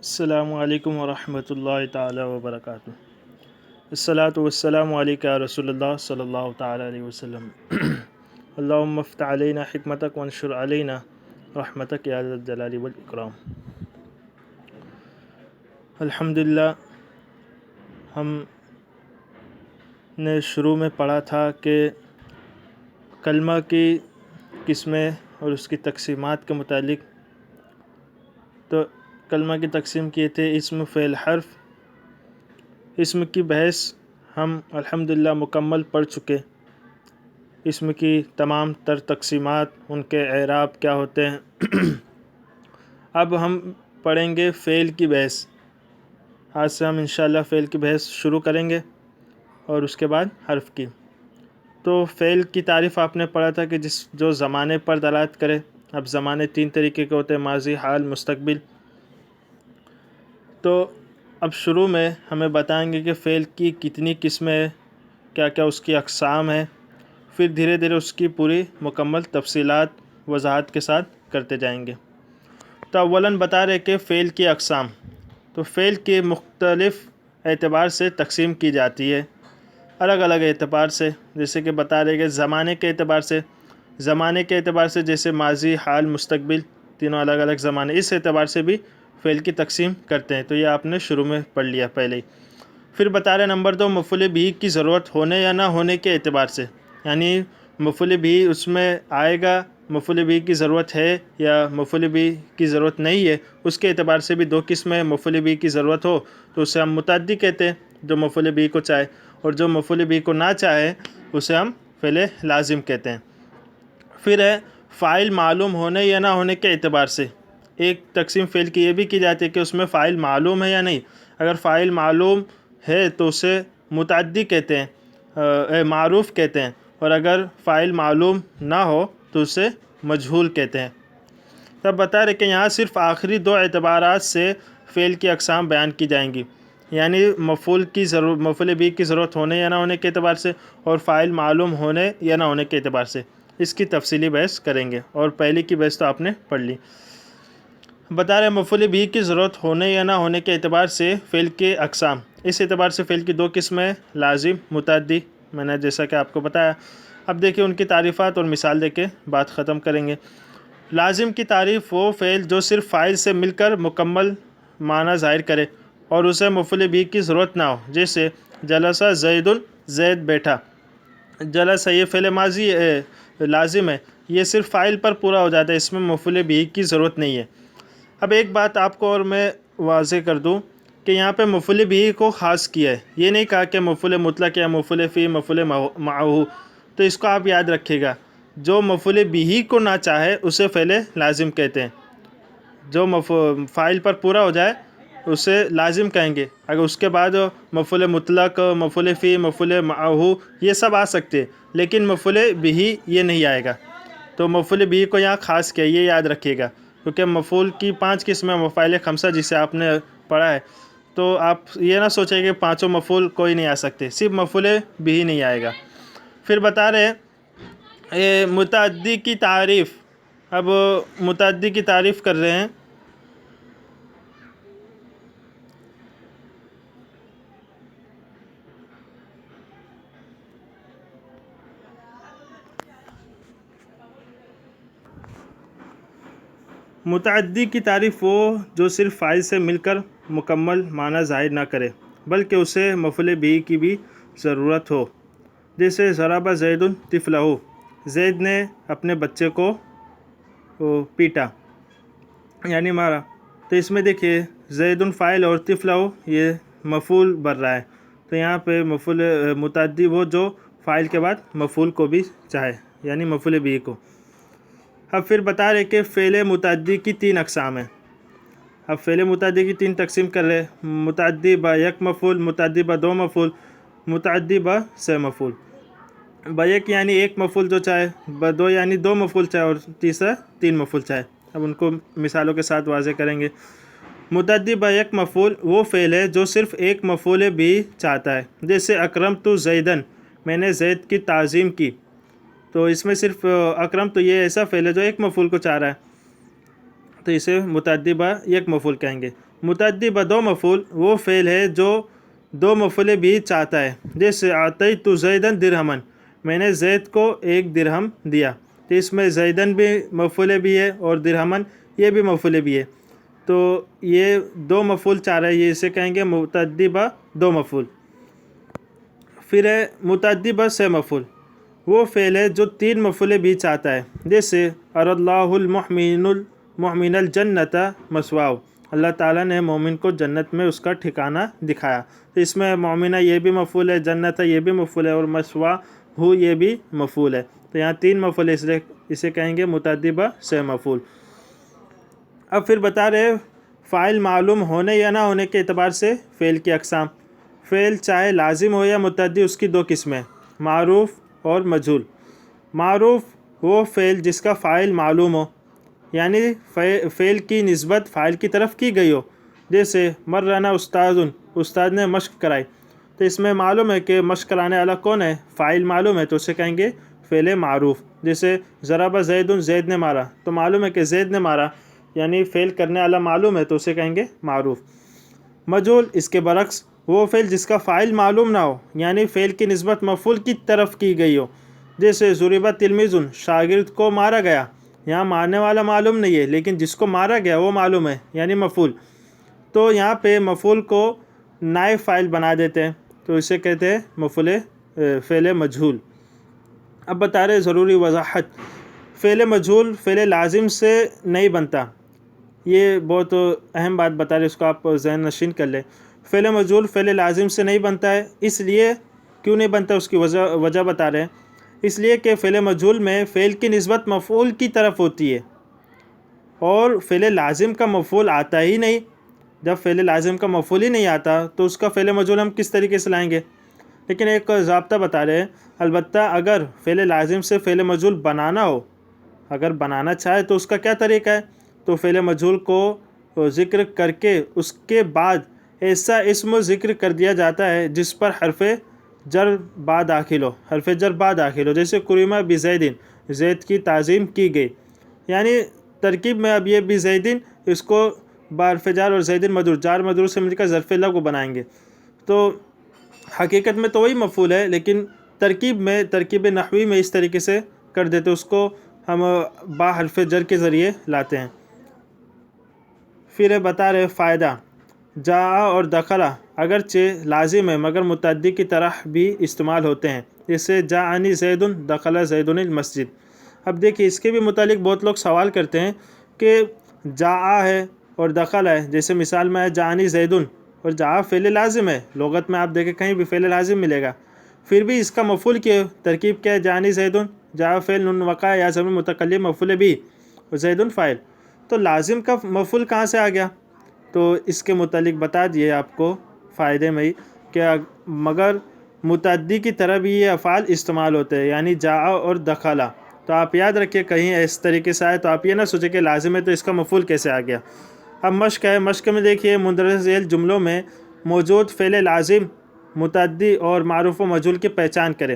السلام علیکم ورحمۃ اللہ تعالی وبرکاتہ۔ الصلاۃ والسلام علیک یا رسول اللہ صلی اللہ تعالی علیہ وسلم۔ اللہم افتح علینا حکمتک وانشر علینا رحمتک یا ذا الجلال والاکرام۔ الحمدللہ، ہم نے شروع میں پڑھا تھا کہ کلمہ کی قسمیں اور اس کی تقسیمات کے متعلق، تو کلمہ کی تقسیم کیے تھے اسم، فعل، حرف۔ اسم کی بحث ہم الحمدللہ مکمل پڑھ چکے۔ اسم کی تمام تر تقسیمات، ان کے اعراب کیا ہوتے ہیں۔ اب ہم پڑھیں گے فعل کی بحث۔ آج سے ہم انشاءاللہ فعل کی بحث شروع کریں گے اور اس کے بعد حرف کی۔ تو فعل کی تعریف آپ نے پڑھا تھا کہ جو زمانے پر دلالت کرے۔ اب زمانے تین طریقے کے ہوتے ہیں: ماضی، حال، مستقبل۔ تو اب شروع میں ہمیں بتائیں گے کہ فعل کی کتنی قسمیں ہیں، کیا کیا اس کی اقسام ہیں، پھر دھیرے دھیرے اس کی پوری مکمل تفصیلات وضاحت کے ساتھ کرتے جائیں گے۔ تو اولاً بتا رہے کہ فعل کی اقسام۔ تو فعل کے مختلف اعتبار سے تقسیم کی جاتی ہے، الگ الگ اعتبار سے۔ جیسے کہ بتا رہے کہ زمانے کے اعتبار سے جیسے ماضی، حال، مستقبل، تینوں الگ الگ زمانے، اس اعتبار سے بھی فعل کی تقسیم کرتے ہیں۔ تو یہ آپ نے شروع میں پڑھ لیا پہلے ہی۔ پھر بتا رہے نمبر 2، مفعول بھی کی ضرورت ہونے یا نہ ہونے کے اعتبار سے، یعنی مفعول بھی اس میں آئے گا، مفعول بھی کی ضرورت ہے یا مفعول بھی کی ضرورت نہیں ہے، اس کے اعتبار سے بھی دو قسمیں۔ مفعول بھی کی ضرورت ہو تو اسے ہم متعدی کہتے ہیں، جو مفعول بھی کو چاہے، اور جو مفعول بھی کو نہ چاہے اسے ہم فعل لازم کہتے ہیں۔ پھر ہے فاعل معلوم ہونے یا نہ ہونے کے اعتبار سے۔ ایک تقسیم فعل کی یہ بھی کی جاتی ہے کہ اس میں فاعل معلوم ہے یا نہیں۔ اگر فاعل معلوم ہے تو اسے متعدی کہتے ہیں، معروف کہتے ہیں، اور اگر فاعل معلوم نہ ہو تو اسے مجہول کہتے ہیں۔ تب بتا رہے کہ یہاں صرف آخری دو اعتبارات سے فعل کی اقسام بیان کی جائیں گی، یعنی مفعول بھی کی ضرورت ہونے یا نہ ہونے کے اعتبار سے، اور فاعل معلوم ہونے یا نہ ہونے کے اعتبار سے۔ اس کی تفصیلی بحث کریں گے، اور پہلی کی بحث تو آپ نے پڑھ لی۔ بتا رہے مفعول بھی کی ضرورت ہونے یا نہ ہونے کے اعتبار سے فعل کے اقسام۔ اس اعتبار سے فعل کی دو قسمیں، لازم، متعدی، میں نے جیسا کہ آپ کو بتایا۔ اب دیکھیں ان کی تعریفات اور مثال دے کے بات ختم کریں گے۔ لازم کی تعریف وہ فعل جو صرف فاعل سے مل کر مکمل معنی ظاہر کرے اور اسے مفعول بھی کی ضرورت نہ ہو، جیسے جلس زید، زید بیٹھا۔ جلس یہ فعل ماضی لازم ہے، یہ صرف فاعل پر پورا ہو جاتا ہے، اس میں مفعول بھی کی ضرورت نہیں ہے۔ اب ایک بات آپ کو اور میں واضح کر دوں کہ یہاں پہ مفعول بھی کو خاص کیا ہے، یہ نہیں کہا کہ مفعول مطلق یا مفعول فی، مفعول معہ۔ تو اس کو آپ یاد رکھیے گا، جو مفعول بھی کو نہ چاہے اسے فعل لازم کہتے ہیں۔ جو فاعل پر پورا ہو جائے اسے لازم کہیں گے۔ اگر اس کے بعد مفعول مطلق، مفعول فی، مفعول معہ یہ سب آ سکتے ہیں، لیکن مفعول بھی یہ نہیں آئے گا۔ تو مفعول بھی کو یہاں خاص کیا، یہ یاد رکھیے گا، کیونکہ مفعول کی 5 قسمیں، مفاعل خمسہ جسے آپ نے پڑھا ہے، تو آپ یہ نہ سوچیں کہ پانچوں مفعول کوئی نہیں آ سکتے، صرف مفعول بھی نہیں آئے گا۔ پھر بتا رہے متعدی کی تعریف۔ اب متعدی کی تعریف کر رہے ہیں۔ متعدی کی تعریف وہ جو صرف فاعل سے مل کر مکمل معنی ظاہر نہ کرے بلکہ اسے مفعول بھی کی بھی ضرورت ہو، جیسے ضرب زید طفلہ، زید نے اپنے بچے کو پیٹا یعنی مارا۔ تو اس میں دیکھیے زید فاعل اور طفلہ یہ مفعول بن رہا ہے، تو یہاں پہ مفعول متعدی وہ جو فاعل کے بعد مفعول کو بھی چاہے، یعنی مفعول بھی کو۔ اب پھر بتا رہے کہ فعل متعدی کی 3 اقسام ہیں۔ اب فعل متعدی کی 3 تقسیم کر رہے، متعدی با یک مفعول، متعدی با 2 مفعول، متعدی با 3 مفعول۔ با یک یعنی ایک مفعول جو چاہے، با 2 یعنی 2 مفعول چاہے، اور تیسرا 3 مفعول چاہے۔ اب ان کو مثالوں کے ساتھ واضح کریں گے۔ متعدی با یک مفعول وہ فعل ہے جو صرف ایک مفعول بھی چاہتا ہے، جیسے اکرمت زیدن، میں نے زید کی تعظیم کی۔ تو اس میں صرف اکرم تو یہ ایسا فعل ہے جو ایک مفعول کو چاہ رہا ہے، تو اسے متعدی با یک مفعول کہیں گے۔ متعدی با دو مفعول وہ فعل ہے جو دو مفعول بھی چاہتا ہے، جیسے اعطیت زیدن درہمن، میں نے زید کو ایک درہم دیا، تو اس میں زیدن بھی مفعول بھی ہے اور درہمن یہ بھی مفعول بھی ہے، تو یہ دو مفعول چاہ رہا ہے، یہ اسے کہیں گے متعدی با دو مفعول۔ پھر ہے متعدی با سے مفعول، وہ فعل ہے جو تین مفعول بھی چاہتا ہے، جیسے ارى اللہ المؤمن الجنت مثواہ، اللہ تعالیٰ نے مومن کو جنت میں اس کا ٹھکانہ دکھایا، تو اس میں مومنہ یہ بھی مفعول ہے، جنت یہ بھی مفعول ہے، اور مثواہ یہ بھی مفعول ہے، تو یہاں تین مفعول ہے، اس لیے اسے کہیں گے متعدی با سے مفعول۔ اب پھر بتا رہے فاعل معلوم ہونے یا نہ ہونے کے اعتبار سے فعل کی اقسام۔ فعل چاہے لازم ہو یا متعدی، اس کی دو قسمیں، معروف اور مجہول۔ معروف وہ فعل جس کا فاعل معلوم ہو، یعنی فعل کی نسبت فاعل کی طرف کی گئی ہو، جیسے مرنا استاد، استاد نے مشق کرائی، تو اس میں معلوم ہے کہ مشق کرانے والا کون ہے، فاعل معلوم ہے، تو اسے کہیں گے فعل معروف۔ جیسے ضرب زید، زید نے مارا، تو معلوم ہے کہ زید نے مارا، یعنی فعل کرنے والا معلوم ہے، تو اسے کہیں گے معروف۔ مجہول اس کے برعکس وہ فعل جس کا فاعل معلوم نہ ہو، یعنی فعل کی نسبت مفعول کی طرف کی گئی ہو، جیسے ضرب تلمیذ، شاگرد کو مارا گیا، یہاں مارنے والا معلوم نہیں ہے لیکن جس کو مارا گیا وہ معلوم ہے، یعنی مفعول، تو یہاں پہ مفعول کو نائب فاعل بنا دیتے ہیں، تو اسے کہتے ہیں مفعول فعل مجہول۔ اب بتا رہے ضروری وضاحت، فعل مجہول فعل لازم سے نہیں بنتا، یہ بہت اہم بات بتا رہے، اس کو آپ ذہن نشین کر لیں۔ فعل مجہول فعل لازم سے نہیں بنتا ہے، اس لیے کیوں نہیں بنتا اس کی وجہ بتا رہے ہیں، اس لیے کہ فعل مجہول میں فعل کی نسبت مفعول کی طرف ہوتی ہے، اور فعل لازم کا مفعول آتا ہی نہیں، جب فعل لازم کا مفعول ہی نہیں آتا تو اس کا فعل مجہول ہم کس طریقے سے لائیں گے؟ لیکن ایک ضابطہ بتا رہے ہیں، البتہ اگر فعل لازم سے فعل مجہول بنانا ہو، اگر بنانا چاہے تو اس کا کیا طریقہ ہے، تو فعل مجہول کو ذکر کر کے اس کے بعد ایسا اسم ذکر کر دیا جاتا ہے جس پر حرف جر با داخل ہو، حرف جر با داخل ہو، جیسے کریمہ بزیدن، زید کی تعظیم کی گئی، یعنی ترکیب میں اب یہ بزیدن، اس کو با حرف جار اور زیدن مجرور، جار مجرور سے مل کر ظرف لغو بنائیں گے، تو حقیقت میں تو وہی مفعول ہے، لیکن ترکیب نحوی میں اس طریقے سے کر دیتے، اس کو ہم با حرف جر کے ذریعے لاتے ہیں۔ پھر بتا رہے فائدہ، جاء اور دخلا اگرچہ لازم ہے مگر متعدی کی طرح بھی استعمال ہوتے ہیں، جیسے جاءنی زید، دخل زید المسجد۔ اب دیکھیے اس کے بھی متعلق بہت لوگ سوال کرتے ہیں کہ جاء ہے اور دخل ہے، جیسے مثال میں ہے جاءنی زید، اور جاء فعل لازم ہے، لغت میں آپ دیکھیں کہیں بھی فعل لازم ملے گا، پھر بھی اس کا مفعول کیا ترکیب کیا ہے، جاءنی زید، جاء فعل نون وقع یا ضمیر متکلم مفعول بھی، اور زید فاعل، تو لازم کا مفعول کہاں سے آ گیا؟ تو اس کے متعلق بتا دیے آپ کو فائدے میں ہی کہ مگر متعدی کی طرح بھی یہ افعال استعمال ہوتے ہیں، یعنی جاء اور دخلا، تو آپ یاد رکھیں کہیں اس طریقے سے آئے تو آپ یہ نہ سوچیں کہ لازم ہے تو اس کا مفعول کیسے آ گیا۔ اب مشق ہے، مشق میں دیکھیے مندرجہ ذیل جملوں میں موجود فعل لازم، متعدی اور معروف و مجہول کی پہچان کریں،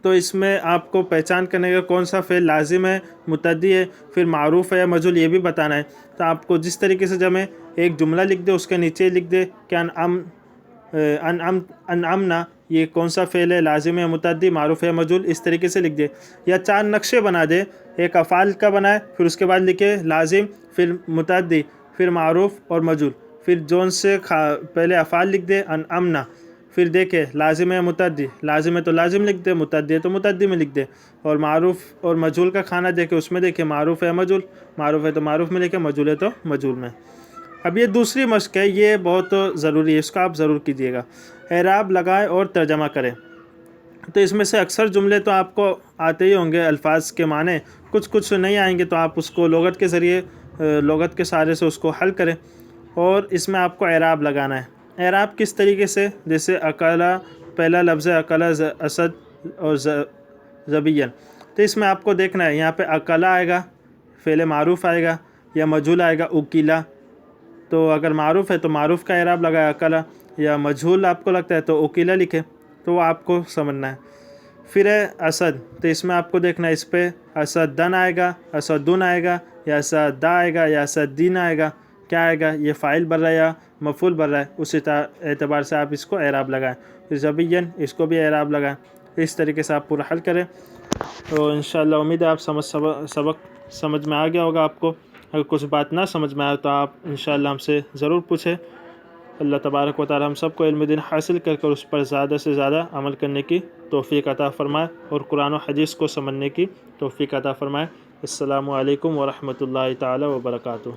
تو اس میں آپ کو پہچان کرنے کا کون سا فعل لازم ہے، متعدی ہے، پھر معروف ہے یا مجہول یہ بھی بتانا ہے، تو آپ کو جس طریقے سے جب میں ایک جملہ لکھ دے اس کے نیچے لکھ دے کہ انعمنا یہ کون سا فعل ہے، لازم ہے متعدی، معروف ہے مجہول، اس طریقے سے لکھ دے، یا چار نقشے بنا دے، ایک افعال کا بنائے، پھر اس کے بعد لکھے لازم، پھر متعدی، پھر معروف اور مجہول، پھر جون سے پہلے افعال لکھ دے انعمنا، پھر دیکھے لازم ہے متعدی، لازم ہے تو لازم لکھ دے، متعدی ہے تو متعدی میں لکھ دے، اور معروف اور مجہول کا کھانا دیکھے اس میں دیکھے معروف ہے مجہول، معروف ہے تو معروف میں لکھے، مجہول ہے تو مجہول میں۔ اب یہ دوسری مشق ہے، یہ بہت ضروری ہے، اس کا آپ ضرور کیجیے گا، اعراب لگائے اور ترجمہ کریں، تو اس میں سے اکثر جملے تو آپ کو آتے ہی ہوں گے، الفاظ کے معنی کچھ نہیں آئیں گے تو آپ اس کو لغت کے ذریعے، لغت کے سہارے سے اس کو حل کریں، اور اس میں آپ کو اعراب لگانا ہے۔ اعراب کس طریقے سے، جیسے اکلا، پہلا لفظ ہے اکلا اسد اور زبین، تو اس میں آپ کو دیکھنا ہے یہاں پہ اکلا آئے گا، فعل معروف آئے گا، یا مجہول آئے گا اکیلا، تو اگر معروف ہے تو معروف کا اعراب لگائے اکلا، یا مجہول آپ کو لگتا ہے تو اکیلا لکھے، تو وہ آپ کو سمجھنا ہے۔ پھر ہے اسد، تو اس میں آپ کو دیکھنا ہے اس پہ اسدن آئے گا، اسدن آئے گا، یا اسدا آئے گا، یا اسدین آئے گا، کیا آئے گا، یہ فاعل بن رہا ہے یا مفعول بن رہا ہے، اس اعتبار سے آپ اس کو اعراب لگائیں۔ پھر زبین، اس کو بھی اعراب لگائیں۔ اس طریقے سے آپ پورا حل کریں، تو انشاءاللہ امید ہے آپ سبق سمجھ میں آ گیا ہوگا آپ کو۔ اگر کچھ بات نہ سمجھ میں آئے تو آپ انشاءاللہ ہم سے ضرور پوچھیں۔ اللہ تبارک و تعالی ہم سب کو علم دین حاصل کر اس پر زیادہ سے زیادہ عمل کرنے کی توفیق عطا فرمائے، اور قرآن و حدیث کو سمجھنے کی توفیق عطا فرمائے۔ السلام علیکم ورحمۃ اللہ تعالی وبرکاتہ۔